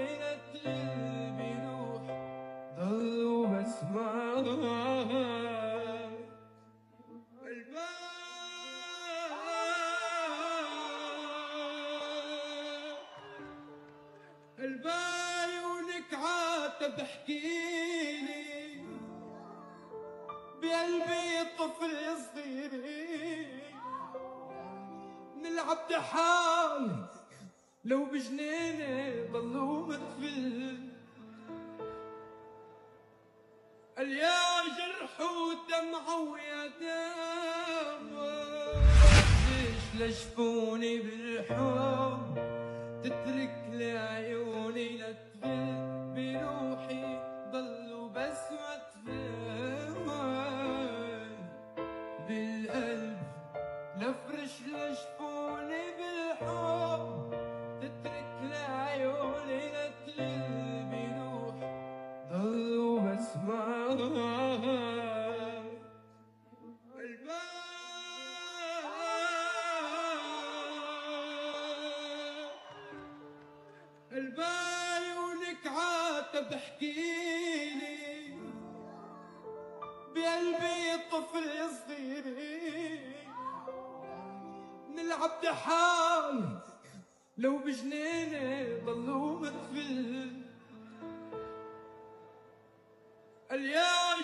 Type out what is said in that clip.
وليلة قلبي روح ضلوا بسمعك. البايونك عاتب احكيلي بقلبي طفل صغير نلعب تحال لو بجنيني ضلوا مدفل. قال يا جرح ودمعة ويا دموع ليش لشفوني بالحب تترك لي عيوني لتفل بروحي ضلوا بس مدفل بالقلب لفرش لشفوني بالحب تترك لي عيوني لتفل بروحي ضلوا بسمعك. البايونك عاتب احكيلي بقلبي طفل صغير نلعب تحال لو بجنيني ضلوا مدفل. قال يا